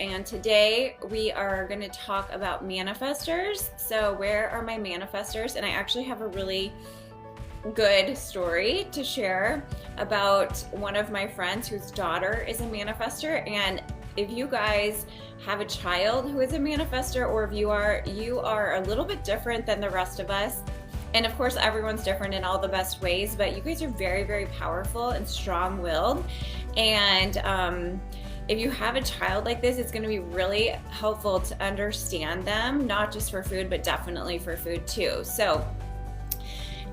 and today we are going to talk about manifestors. So where are my manifestors? And I actually have a really good story to share about one of my friends whose daughter is a manifestor. And if you guys have a child who is a manifestor, or if you are a little bit different than the rest of us. And of course, everyone's different in all the best ways, but you guys are very, very powerful and strong-willed. And if you have a child like this, it's going to be really helpful to understand them, not just for food, but definitely for food too. So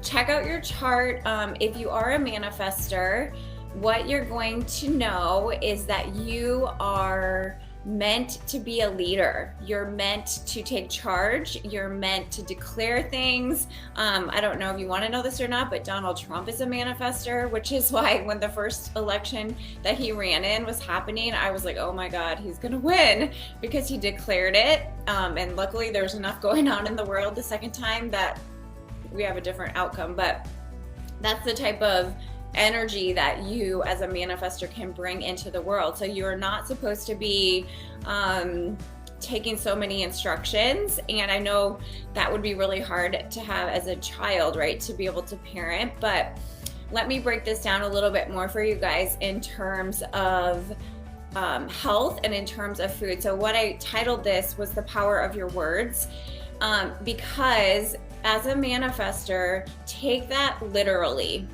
check out your chart. If you are a manifestor, what you're going to know is that you are meant to be a leader. You're meant to take charge. You're meant to declare things. I don't know if you want to know this or not, but Donald Trump is a manifestor, which is why when the first election that he ran in was happening, I was like, oh my God, he's going to win, because he declared it. And luckily there's enough going on in the world the second time that we have a different outcome. But that's the type of energy that you as a manifestor can bring into the world. So you're not supposed to be taking so many instructions, and I know that would be really hard to have as a child, right, to be able to parent. But let me break this down a little bit more for you guys in terms of health and in terms of food. So what I titled this was The Power of Your Words, because as a manifestor, take that literally.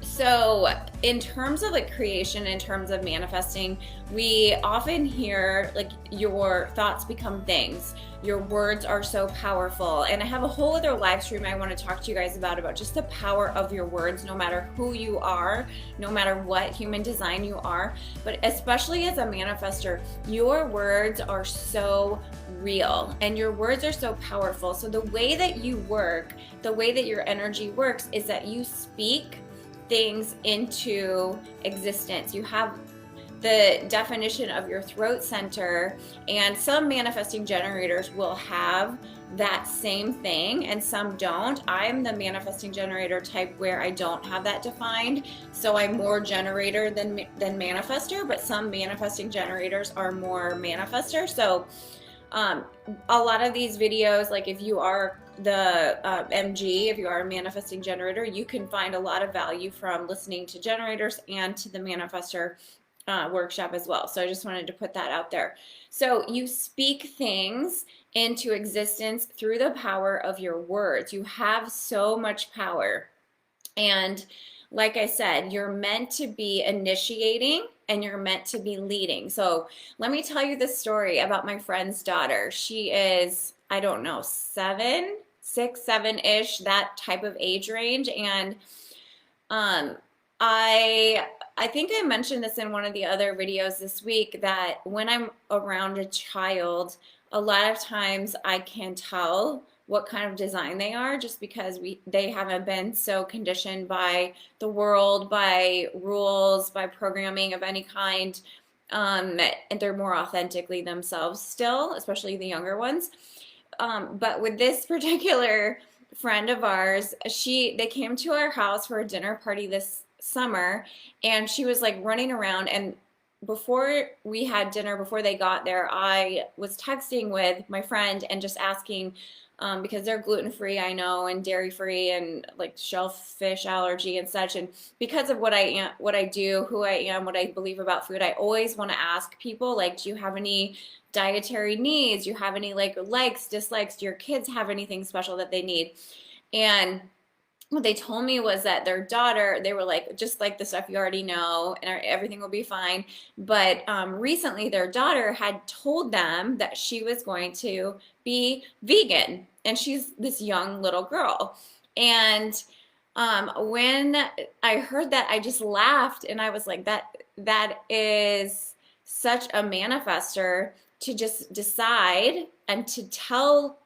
So in terms of like creation, in terms of manifesting, we often hear like your thoughts become things. Your words are so powerful. And I have a whole other live stream I want to talk to you guys about just the power of your words, no matter who you are, no matter what human design you are. But especially as a manifestor, your words are so real and your words are so powerful. So the way that you work, the way that your energy works is that you speak things into existence. You have the definition of your throat center, and some manifesting generators will have that same thing and some don't. I'm the manifesting generator type where I don't have that defined, so I'm more generator than manifestor, but some manifesting generators are more manifestor. So a lot of these videos, like if you are the MG, if you are a manifesting generator, you can find a lot of value from listening to generators and to the manifestor workshop as well. So I just wanted to put that out there. So you speak things into existence through the power of your words. You have so much power. And like I said, you're meant to be initiating and you're meant to be leading. So let me tell you the story about my friend's daughter. She is, I don't know, 6, 7-ish, that type of age range. And I think I mentioned this in one of the other videos this week, that when I'm around a child, a lot of times I can tell what kind of design they are, just because they haven't been so conditioned by the world, by rules, by programming of any kind, and they're more authentically themselves still, especially the younger ones. But with this particular friend of ours, they came to our house for a dinner party this summer, and she was like running around. And before we had dinner, before they got there, I was texting with my friend and just asking, because they're gluten-free, I know, and dairy-free, and like shellfish allergy and such. And because of what I am, what I do, who I am, what I believe about food, I always want to ask people, like, do you have any dietary needs? Do you have any like likes, dislikes? Do your kids have anything special that they need? And what they told me was that their daughter, they were like, just like the stuff you already know, and everything will be fine. But recently their daughter had told them that she was going to be vegan, and she's this young little girl. And when I heard that, I just laughed, and I was like, that is such a manifestor, to just decide and to tell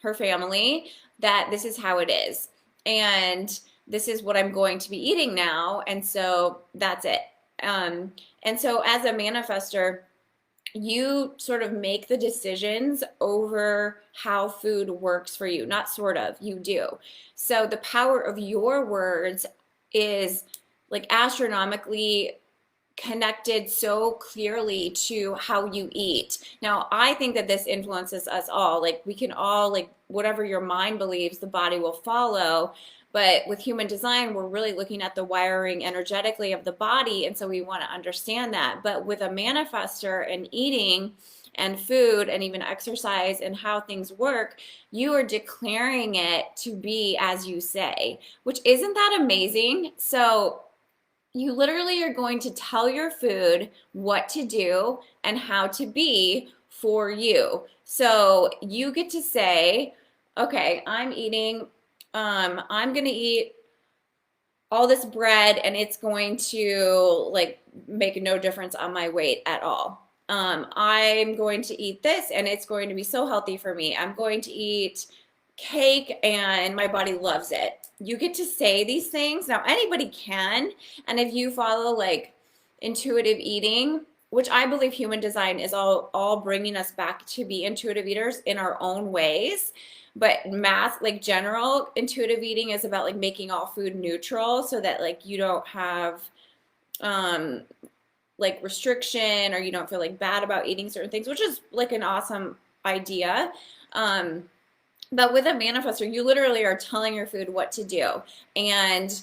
her family that this is how it is, and this is what I'm going to be eating now, and so that's it. And so as a manifestor, you sort of make the decisions over how food works for you. Not sort of, you do. So the power of your words is like astronomically connected so clearly to how you eat. Now, I think that this influences us all. Like we can all, like whatever your mind believes, the body will follow. But with human design, we're really looking at the wiring energetically of the body. And so we want to understand that. But with a manifestor and eating and food and even exercise and how things work, you are declaring it to be as you say, which isn't that amazing? So you literally are going to tell your food what to do and how to be for you. So you get to say, okay, I'm going to eat all this bread and it's going to like make no difference on my weight at all. I'm going to eat this and it's going to be so healthy for me. I'm going to eat cake and my body loves it. You get to say these things. Now, anybody can. And if you follow like intuitive eating, which I believe human design is all bringing us back to be intuitive eaters in our own ways. But math, like general intuitive eating is about like making all food neutral so that like you don't have like restriction or you don't feel like bad about eating certain things, which is like an awesome idea. But with a manifestor, you literally are telling your food what to do. And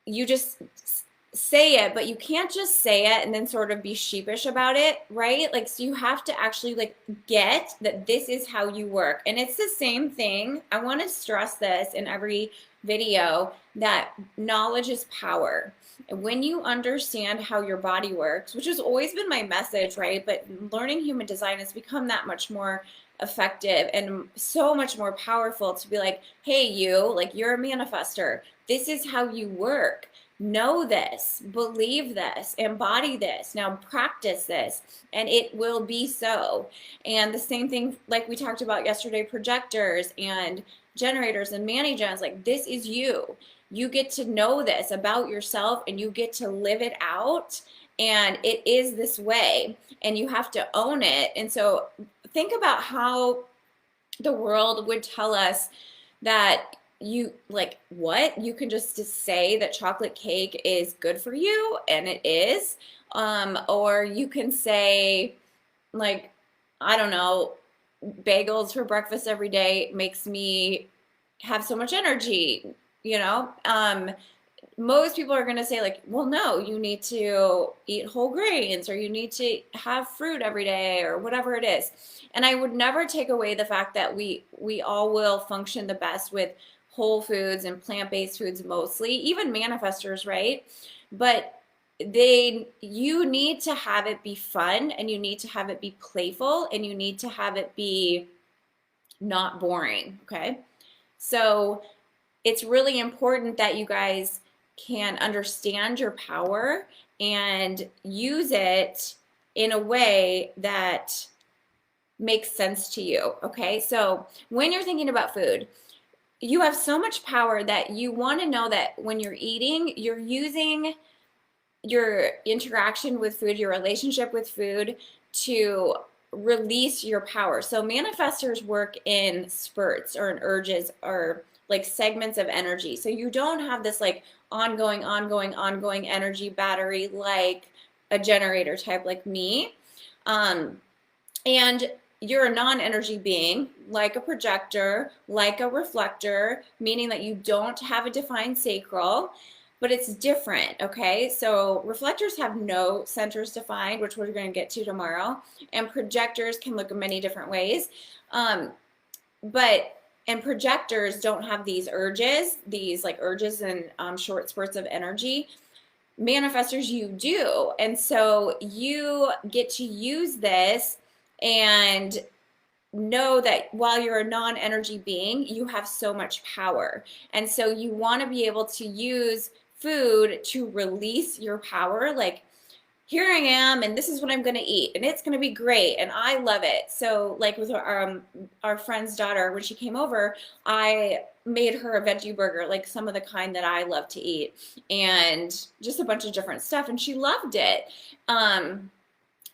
you just say it, but you can't just say it and then sort of be sheepish about it, right? Like, so you have to actually like get that this is how you work. And it's the same thing. I want to stress this in every video, that knowledge is power. And when you understand how your body works, which has always been my message, right? But learning human design has become that much more effective and so much more powerful to be like, hey, like you're a manifestor. This is how you work. Know this, believe this, embody this, now practice this, and it will be so. And the same thing, like we talked about yesterday, projectors and generators and mani-gens, like this is you. You get to know this about yourself and you get to live it out. And it is this way and you have to own it. And so think about how the world would tell us that you like what you can just say that chocolate cake is good for you, and it is, or you can say like, I don't know, bagels for breakfast every day makes me have so much energy, you know. Most people are going to say like, well, no, you need to eat whole grains or you need to have fruit every day or whatever it is. And I would never take away the fact that we all will function the best with whole foods and plant-based foods mostly, even manifestors, right? But you need to have it be fun and you need to have it be playful and you need to have it be not boring, okay? So it's really important that you guys can understand your power and use it in a way that makes sense to you, okay? So when you're thinking about food, you have so much power that you want to know that when you're eating, you're using your interaction with food, your relationship with food to release your power. So manifestors work in spurts or in urges or like segments of energy. So you don't have this like ongoing energy battery like a generator type like me. And you're a non-energy being, like a projector, like a reflector, meaning that you don't have a defined sacral, but it's different, okay? So reflectors have no centers defined, which we're going to get to tomorrow, and projectors can look in many different ways. And projectors don't have these urges and short spurts of energy. Manifestors, you do. And so you get to use this and know that while you're a non-energy being, you have so much power. And so you want to be able to use food to release your power. Like, here I am, and this is what I'm going to eat, and it's going to be great, and I love it. So like with our friend's daughter, when she came over, I made her a veggie burger, like some of the kind that I love to eat, and just a bunch of different stuff, and she loved it.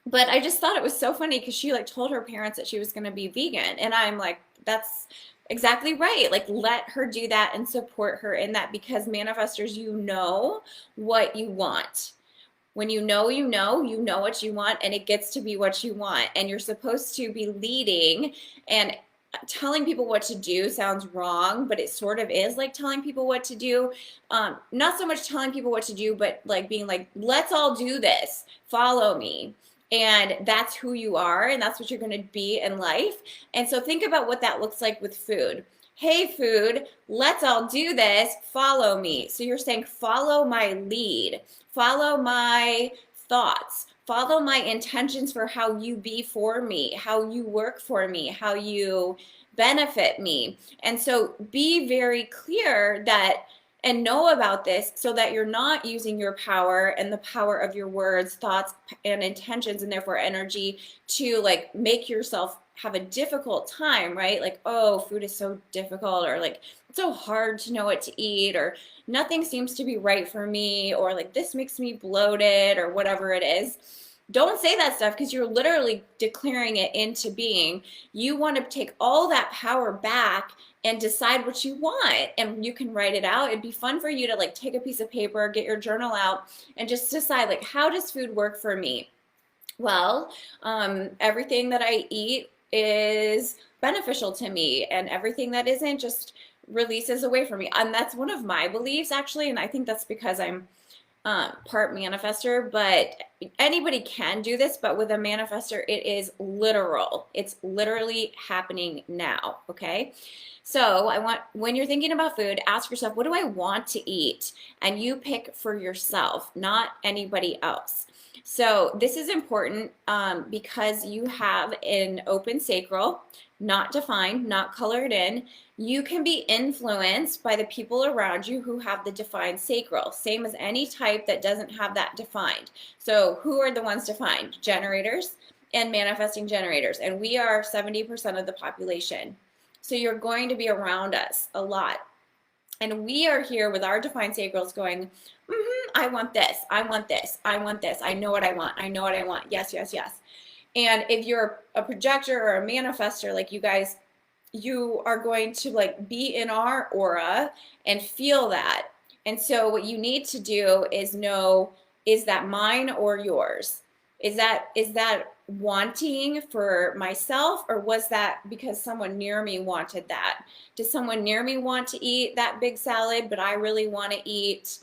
But I just thought it was so funny because she like told her parents that she was going to be vegan, and I'm like, that's exactly right. Like, let her do that and support her in that, because manifestors, you know what you want. When you know what you want, and it gets to be what you want. And you're supposed to be leading, and telling people what to do sounds wrong, but it sort of is like telling people what to do. Not so much telling people what to do, but like being like, let's all do this, follow me. And that's who you are, and that's what you're going to be in life. And so think about what that looks like with food. Hey, food, let's all do this, follow me. So you're saying, follow my lead, follow my thoughts, follow my intentions for how you be for me, how you work for me, how you benefit me. And so be very clear that, and know about this, so that you're not using your power and the power of your words, thoughts, and intentions, and therefore energy, to like make yourself have a difficult time, right? Like, oh, food is so difficult, or like, it's so hard to know what to eat, or nothing seems to be right for me, or like, this makes me bloated, or whatever it is. Don't say that stuff, because you're literally declaring it into being. You want to take all that power back and decide what you want, and you can write it out. It'd be fun for you to like take a piece of paper, get your journal out, and just decide, like, how does food work for me? Well, everything that I eat is beneficial to me, and everything that isn't just releases away from me. And that's one of my beliefs, actually, and I think that's because I'm part manifestor. But anybody can do this, but with a manifestor, it is literal. It's literally happening now, okay? So when you're thinking about food, ask yourself, what do I want to eat? And you pick for yourself, not anybody else. So this is important because you have an open sacral, not defined, not colored in. You can be influenced by the people around you who have the defined sacral, same as any type that doesn't have that defined. So who are the ones defined? Generators and manifesting generators. And we are 70% of the population. So you're going to be around us a lot. And we are here with our defined sacrals going, I want this, I want this, I want this, I know what I want, I know what I want, yes, yes, yes. And if you're a projector or a manifestor, like you guys, you are going to like be in our aura and feel that. And so what you need to do is know, is that mine or yours? Is that wanting for myself, or was that because someone near me wanted that? Does someone near me want to eat that big salad, but I really want to eat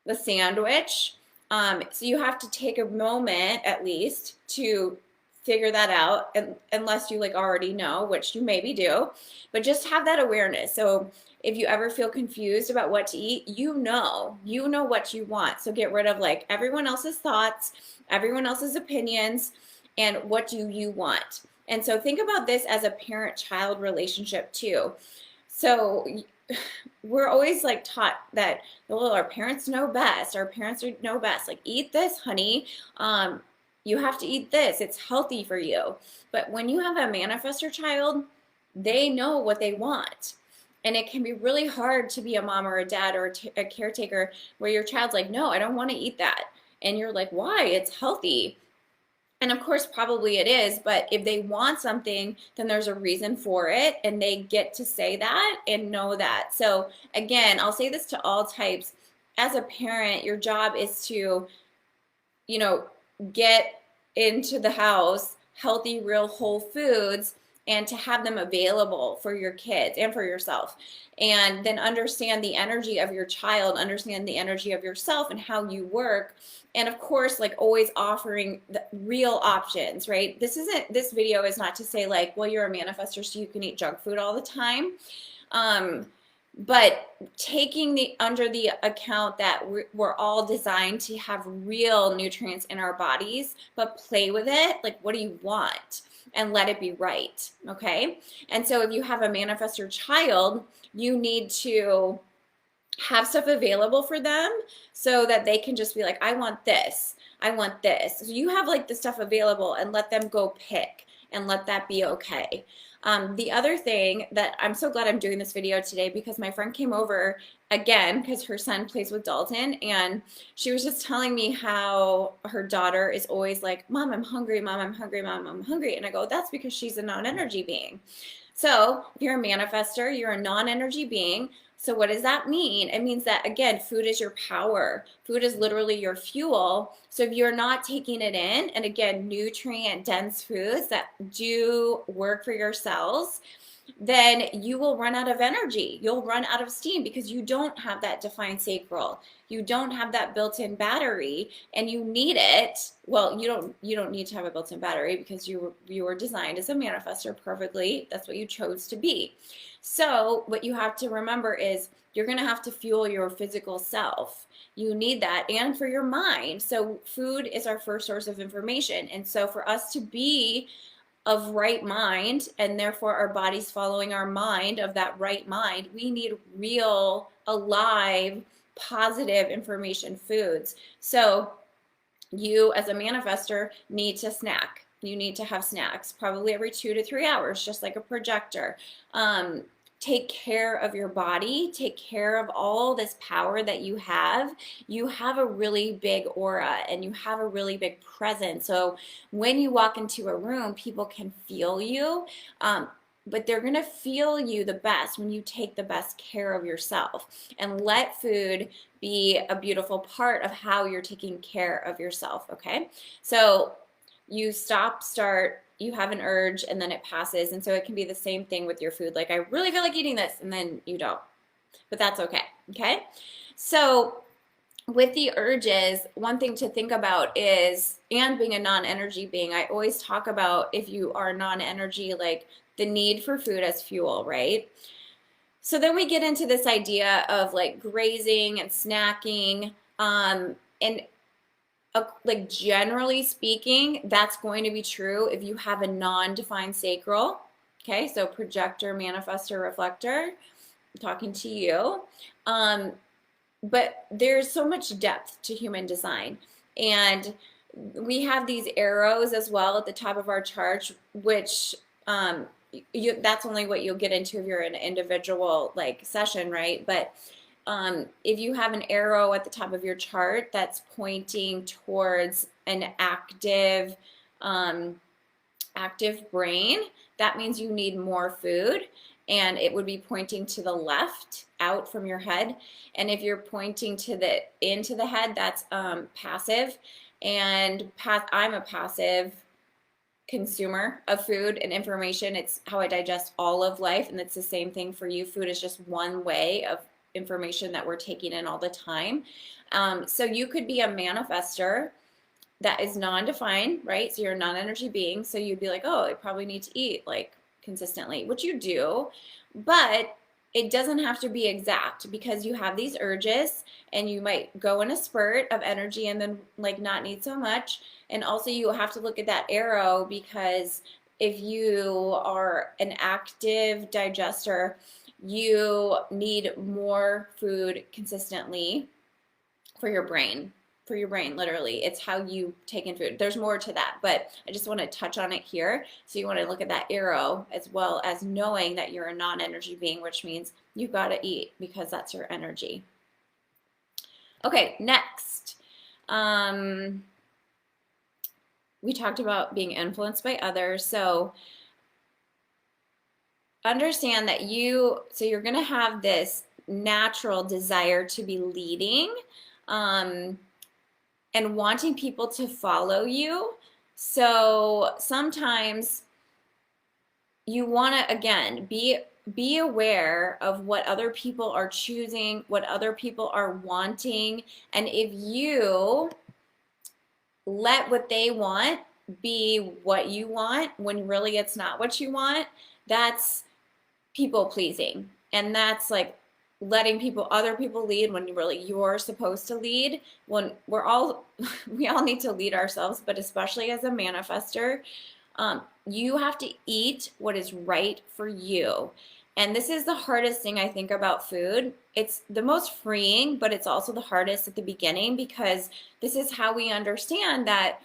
the sandwich? So you have to take a moment at least to figure that out, and unless you like already know, which you maybe do, but just have that awareness. So if you ever feel confused about what to eat, you know what you want. So get rid of like everyone else's thoughts, everyone else's opinions, and what do you want? And so think about this as a parent-child relationship too. So we're always like taught that, well, our parents know best. Our parents know best. Like, eat this, honey. You have to eat this. It's healthy for you. But when you have a manifestor child, they know what they want. And it can be really hard to be a mom or a dad or a caretaker where your child's like, no, I don't want to eat that. And you're like, why? It's healthy. And of course, probably it is, but if they want something, then there's a reason for it, and they get to say that and know that. So again, I'll say this to all types. As a parent, your job is to, get into the house healthy, real whole foods, and to have them available for your kids and for yourself. And then understand the energy of your child, understand the energy of yourself and how you work. And of course, like, always offering the real options, right? This video is not to say like, well, you're a manifestor so you can eat junk food all the time. But taking under the account that we're all designed to have real nutrients in our bodies, but play with it. Like, what do you want? And let it be right, okay? And so if you have a manifestor child, you need to have stuff available for them so that they can just be like, I want this, I want this. So you have like the stuff available, and let them go pick, and let that be okay. The other thing that I'm so glad I'm doing this video today, because my friend came over again because her son plays with Dalton, and she was just telling me how her daughter is always like, Mom, I'm hungry, Mom, I'm hungry, Mom, I'm hungry. And I go, that's because she's a non-energy being. So if you're a manifestor, you're a non-energy being. So what does that mean? It means that, again, food is your power. Food is literally your fuel. So if you're not taking it in, and again, nutrient dense foods that do work for your cells, then you will run out of energy. You'll run out of steam because you don't have that defined sacral. You don't have that built-in battery, and you need it. Well, you don't need to have a built-in battery because you were designed as a manifestor perfectly. That's what you chose to be. So what you have to remember is you're going to have to fuel your physical self. You need that, and for your mind. So food is our first source of information. And so for us to be of right mind, and therefore our body's following our mind of that right mind, we need real, alive, positive information foods. So you as a manifestor need to snack. You need to have snacks probably every 2 to 3 hours, just like a projector. Take care of your body. Take care of all this power that you have. You have a really big aura, and you have a really big presence. So when you walk into a room, people can feel you. But they're going to feel you the best when you take the best care of yourself, and let food be a beautiful part of how you're taking care of yourself. Okay. So you start, you have an urge, and then it passes. And so it can be the same thing with your food. Like, I really feel like eating this, and then you don't, but that's okay. Okay. So with the urges, one thing to think about is, and being a non-energy being, I always talk about, if you are non-energy, like the need for food as fuel, right? So then we get into this idea of like grazing and snacking, and like generally speaking, that's going to be true if you have a non-defined sacral. Okay, so projector, manifestor, reflector, I'm talking to you. But there's so much depth to human design, and we have these arrows as well at the top of our chart, which that's only what you'll get into if you're in an individual like session, right? But if you have an arrow at the top of your chart that's pointing towards an active brain, that means you need more food, and it would be pointing to the left out from your head. And if you're pointing to into the head, that's passive. And I'm a passive consumer of food and information. It's how I digest all of life, and it's the same thing for you. Food is just one way of information that we're taking in all the time. So you could be a manifestor that is non-defined, right? So you're a non-energy being. So you'd be like, oh, I probably need to eat like consistently, which you do, but it doesn't have to be exact, because you have these urges, and you might go in a spurt of energy and then like not need so much. And also you have to look at that arrow, because if you are an active digester, you need more food consistently for your brain. For your brain, literally. It's how you take in food. There's more to that, but I just want to touch on it here. So you want to look at that arrow, as well as knowing that you're a non-energy being, which means you've got to eat because that's your energy. Okay, next. We talked about being influenced by others. So understand that you're going to have this natural desire to be leading, and wanting people to follow you. So sometimes you want to, again, be aware of what other people are choosing, what other people are wanting. And if you let what they want be what you want, when really it's not what you want, that's people pleasing. And that's like letting other people lead when really you're supposed to lead. When we all need to lead ourselves, but especially as a manifestor, you have to eat what is right for you. And this is the hardest thing I think about food. It's the most freeing, but it's also the hardest at the beginning, because this is how we understand that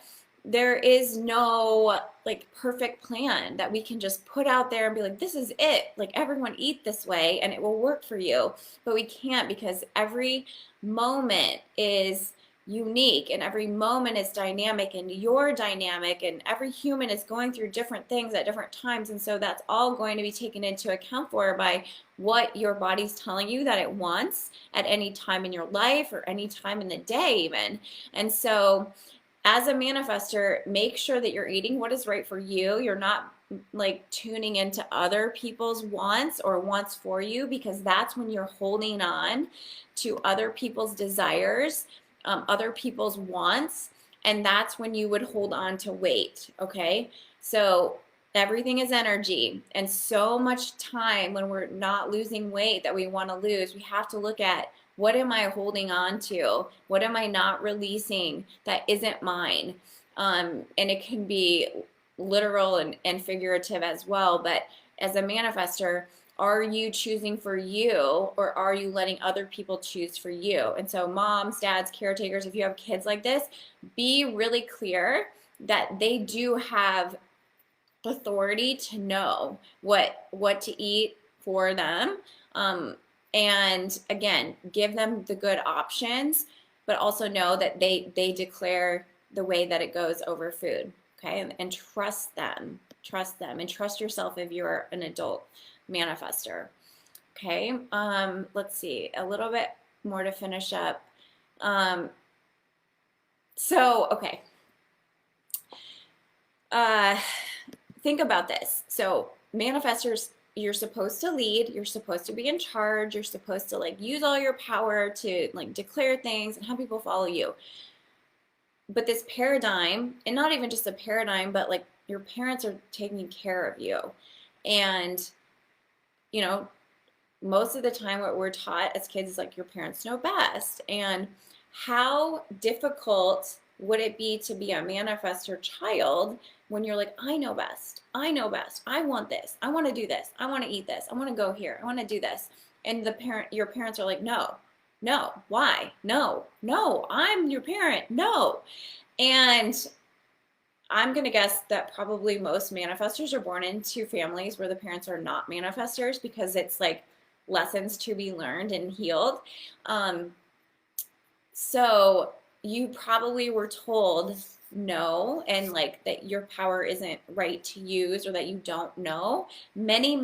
there is no like perfect plan that we can just put out there and be like, this is it, like everyone eat this way and it will work for you. But we can't, because every moment is unique and every moment is dynamic and you're dynamic and every human is going through different things at different times. And so that's all going to be taken into account for by what your body's telling you that it wants at any time in your life or any time in the day even. And so as a manifestor, make sure that you're eating what is right for you. You're not like tuning into other people's wants or wants for you, because that's when you're holding on to other people's desires, other people's wants, and that's when you would hold on to weight, okay? So everything is energy, and so much time when we're not losing weight that we want to lose, we have to look at, what am I holding on to? What am I not releasing that isn't mine? And it can be literal and figurative as well, but as a manifestor, are you choosing for you, or are you letting other people choose for you? And so moms, dads, caretakers, if you have kids like this, be really clear that they do have authority to know what to eat for them. And again, give them the good options, but also know that they declare the way that it goes over food, okay? And trust them, and trust yourself if you're an adult manifestor, okay? Let's see, a little bit more to finish up. Okay. Think about this. So manifestors, you're supposed to lead, you're supposed to be in charge, you're supposed to like use all your power to like declare things and have people follow you. But this paradigm, and not even just a paradigm, but like your parents are taking care of you. And you know, most of the time what we're taught as kids is like, your parents know best. And how difficult would it be to be a manifestor child when you're like, I know best, I know best, I want this, I want to do this, I want to eat this, I want to go here, I want to do this. And your parents are like, no, why? No, I'm your parent, no. And I'm going to guess that probably most manifestors are born into families where the parents are not manifestors, because it's like lessons to be learned and healed. So you probably were told no, and like that your power isn't right to use, or that you don't know many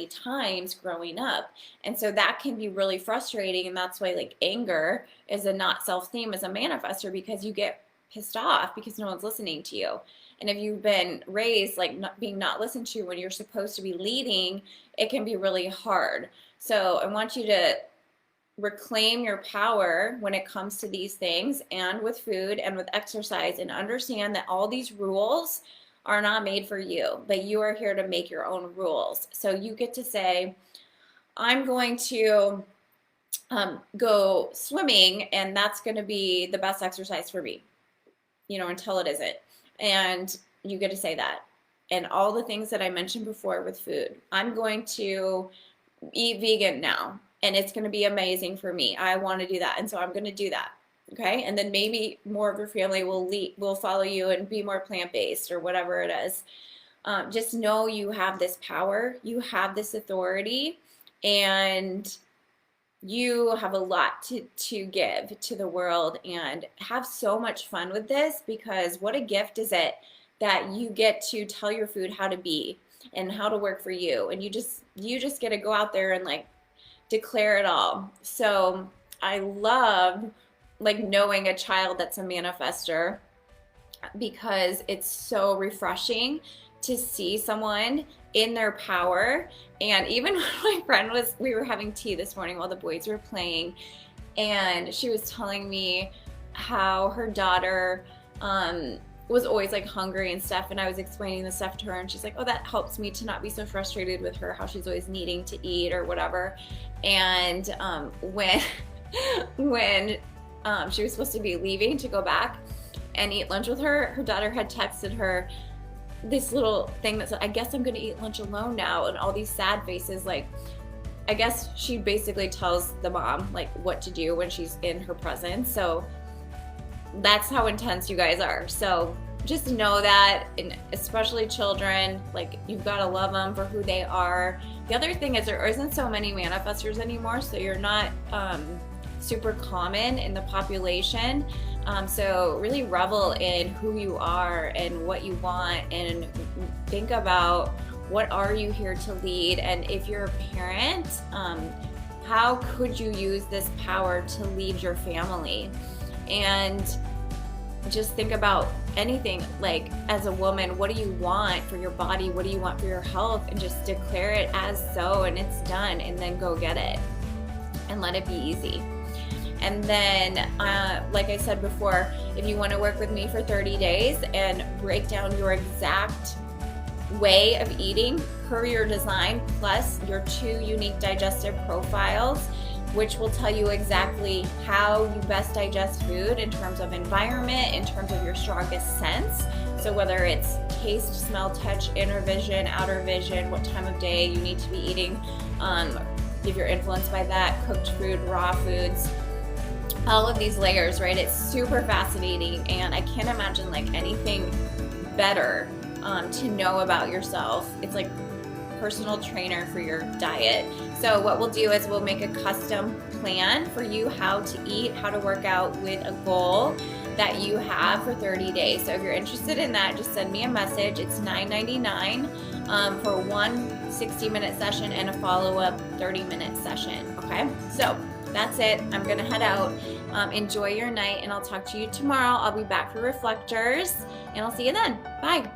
times growing up. And so that can be really frustrating. And that's why like anger is a not self theme as a manifestor, because you get pissed off because no one's listening to you. And if you've been raised like being not listened to when you're supposed to be leading, it can be really hard. So I want you to reclaim your power when it comes to these things, and with food and with exercise, and understand that all these rules are not made for you, but you are here to make your own rules. So you get to say, I'm going to go swimming, and that's going to be the best exercise for me, you know, until it isn't. And you get to say that. And all the things that I mentioned before with food, I'm going to eat vegan now, and it's going to be amazing for me. I want to do that, and so I'm going to do that. Okay, and then maybe more of your family will follow you and be more plant-based or whatever it is. Just know you have this power, you have this authority, and you have a lot to give to the world, and have so much fun with this, because what a gift is it that you get to tell your food how to be and how to work for you, and you just get to go out there and like declare it all. So I love like knowing a child that's a manifestor, because it's so refreshing to see someone in their power. And even when my friend we were having tea this morning while the boys were playing, and she was telling me how her daughter was always like hungry and stuff, and I was explaining the stuff to her, and she's like, oh, that helps me to not be so frustrated with her, how she's always needing to eat or whatever. And when she was supposed to be leaving to go back and eat lunch with her daughter had texted her this little thing that said, I guess I'm gonna eat lunch alone now, and all these sad faces. Like, I guess she basically tells the mom like what to do when she's in her presence. So that's how intense you guys are. So just know that, and especially children, like, you've got to love them for who they are. The other thing is there isn't so many manifestors anymore, so you're not super common in the population. So really revel in who you are and what you want, and think about what are you here to lead. And if you're a parent, how could you use this power to lead your family? And just think about anything, like as a woman, what do you want for your body? What do you want for your health? And just declare it as so, and it's done, and then go get it and let it be easy. And then, like I said before, if you want to work with me for 30 days and break down your exact way of eating per your design, plus your 2 unique digestive profiles, which will tell you exactly how you best digest food in terms of environment, in terms of your strongest sense. So whether it's taste, smell, touch, inner vision, outer vision, what time of day you need to be eating, if you're influenced by that, cooked food, raw foods, all of these layers, right? It's super fascinating, and I can't imagine like anything better to know about yourself. It's like personal trainer for your diet. So what we'll do is we'll make a custom plan for you, how to eat, how to work out with a goal that you have for 30 days. So if you're interested in that, just send me a message. It's $9.99 for one 60-minute session and a follow-up 30-minute session. Okay, so that's it. I'm gonna head out. Enjoy your night, and I'll talk to you tomorrow. I'll be back for reflectors, and I'll see you then. Bye.